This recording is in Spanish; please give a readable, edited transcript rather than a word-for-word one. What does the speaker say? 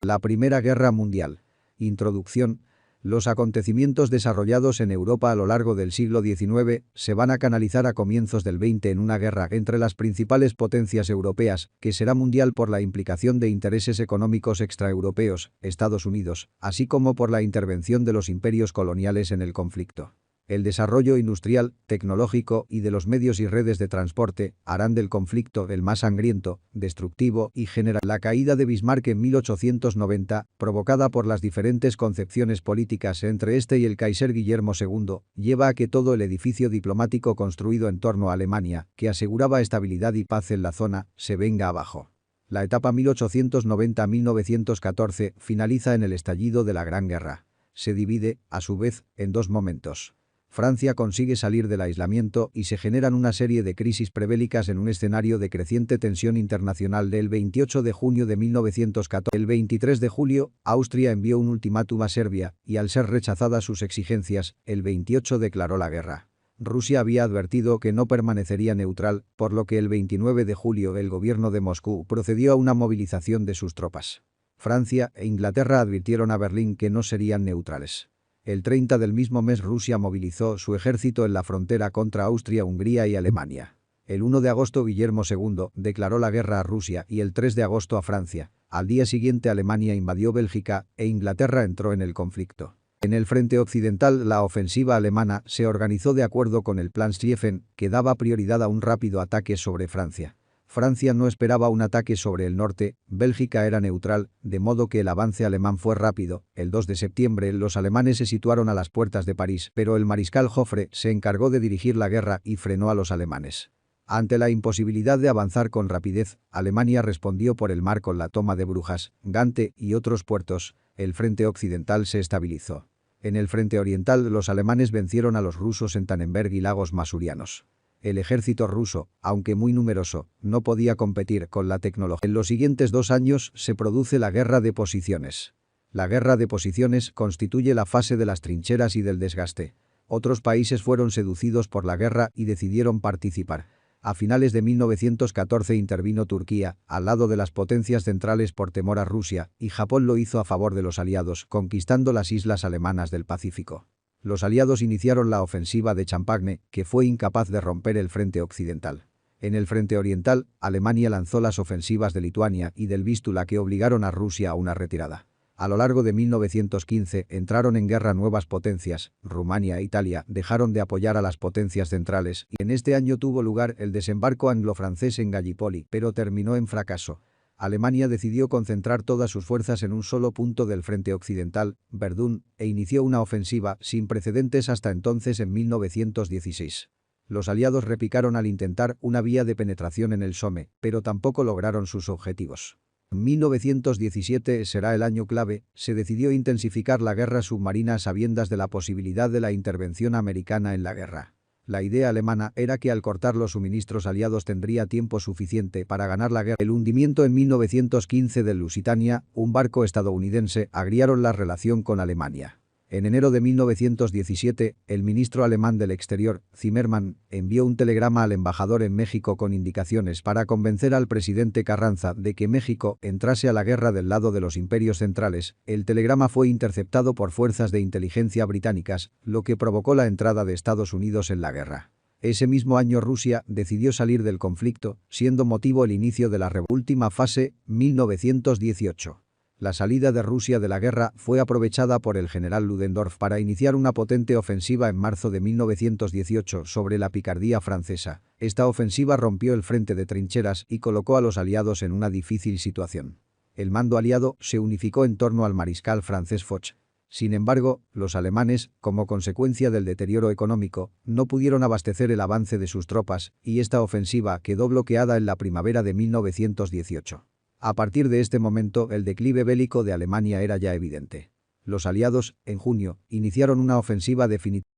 La Primera Guerra Mundial. Introducción. Los acontecimientos desarrollados en Europa a lo largo del siglo XIX se van a canalizar a comienzos del XX en una guerra entre las principales potencias europeas, que será mundial por la implicación de intereses económicos extraeuropeos, Estados Unidos, así como por la intervención de los imperios coloniales en el conflicto. El desarrollo industrial, tecnológico y de los medios y redes de transporte harán del conflicto el más sangriento, destructivo y general. La caída de Bismarck en 1890, provocada por las diferentes concepciones políticas entre este y el Kaiser Guillermo II, lleva a que todo el edificio diplomático construido en torno a Alemania, que aseguraba estabilidad y paz en la zona, se venga abajo. La etapa 1890-1914 finaliza en el estallido de la Gran Guerra. Se divide, a su vez, en dos momentos. Francia consigue salir del aislamiento y se generan una serie de crisis prebélicas en un escenario de creciente tensión internacional. Del 28 de junio de 1914. El 23 de julio, Austria envió un ultimátum a Serbia y al ser rechazadas sus exigencias, el 28 declaró la guerra. Rusia había advertido que no permanecería neutral, por lo que el 29 de julio el gobierno de Moscú procedió a una movilización de sus tropas. Francia e Inglaterra advirtieron a Berlín que no serían neutrales. El 30 del mismo mes Rusia movilizó su ejército en la frontera contra Austria, Hungría y Alemania. El 1 de agosto Guillermo II declaró la guerra a Rusia y el 3 de agosto a Francia. Al día siguiente Alemania invadió Bélgica e Inglaterra entró en el conflicto. En el frente occidental la ofensiva alemana se organizó de acuerdo con el Plan Schlieffen, que daba prioridad a un rápido ataque sobre Francia. Francia no esperaba un ataque sobre el norte, Bélgica era neutral, de modo que el avance alemán fue rápido. El 2 de septiembre los alemanes se situaron a las puertas de París, pero el mariscal Joffre se encargó de dirigir la guerra y frenó a los alemanes. Ante la imposibilidad de avanzar con rapidez, Alemania respondió por el mar con la toma de Brujas, Gante y otros puertos. El frente occidental se estabilizó. En el frente oriental los alemanes vencieron a los rusos en Tannenberg y Lagos Masurianos. El ejército ruso, aunque muy numeroso, no podía competir con la tecnología. En los siguientes 2 años se produce la guerra de posiciones. La guerra de posiciones constituye la fase de las trincheras y del desgaste. Otros países fueron seducidos por la guerra y decidieron participar. A finales de 1914 intervino Turquía, al lado de las potencias centrales por temor a Rusia, y Japón lo hizo a favor de los aliados, conquistando las islas alemanas del Pacífico. Los aliados iniciaron la ofensiva de Champagne, que fue incapaz de romper el frente occidental. En el frente oriental, Alemania lanzó las ofensivas de Lituania y del Vístula que obligaron a Rusia a una retirada. A lo largo de 1915 entraron en guerra nuevas potencias, Rumania e Italia dejaron de apoyar a las potencias centrales y en este año tuvo lugar el desembarco anglo-francés en Gallipoli, pero terminó en fracaso. Alemania decidió concentrar todas sus fuerzas en un solo punto del frente occidental, Verdún, e inició una ofensiva sin precedentes hasta entonces en 1916. Los aliados repicaron al intentar una vía de penetración en el Somme, pero tampoco lograron sus objetivos. 1917 será el año clave, se decidió intensificar la guerra submarina a sabiendas de la posibilidad de la intervención americana en la guerra. La idea alemana era que al cortar los suministros aliados tendría tiempo suficiente para ganar la guerra. El hundimiento en 1915 del Lusitania, un barco estadounidense, agriaron la relación con Alemania. En enero de 1917, el ministro alemán del Exterior, Zimmermann, envió un telegrama al embajador en México con indicaciones para convencer al presidente Carranza de que México entrase a la guerra del lado de los imperios centrales. El telegrama fue interceptado por fuerzas de inteligencia británicas, lo que provocó la entrada de Estados Unidos en la guerra. Ese mismo año Rusia decidió salir del conflicto, siendo motivo el inicio de la última fase, 1918. La salida de Rusia de la guerra fue aprovechada por el general Ludendorff para iniciar una potente ofensiva en marzo de 1918 sobre la picardía francesa. Esta ofensiva rompió el frente de trincheras y colocó a los aliados en una difícil situación. El mando aliado se unificó en torno al mariscal francés Foch. Sin embargo, los alemanes, como consecuencia del deterioro económico, no pudieron abastecer el avance de sus tropas y esta ofensiva quedó bloqueada en la primavera de 1918. A partir de este momento el declive bélico de Alemania era ya evidente. Los aliados, en junio, iniciaron una ofensiva definitiva.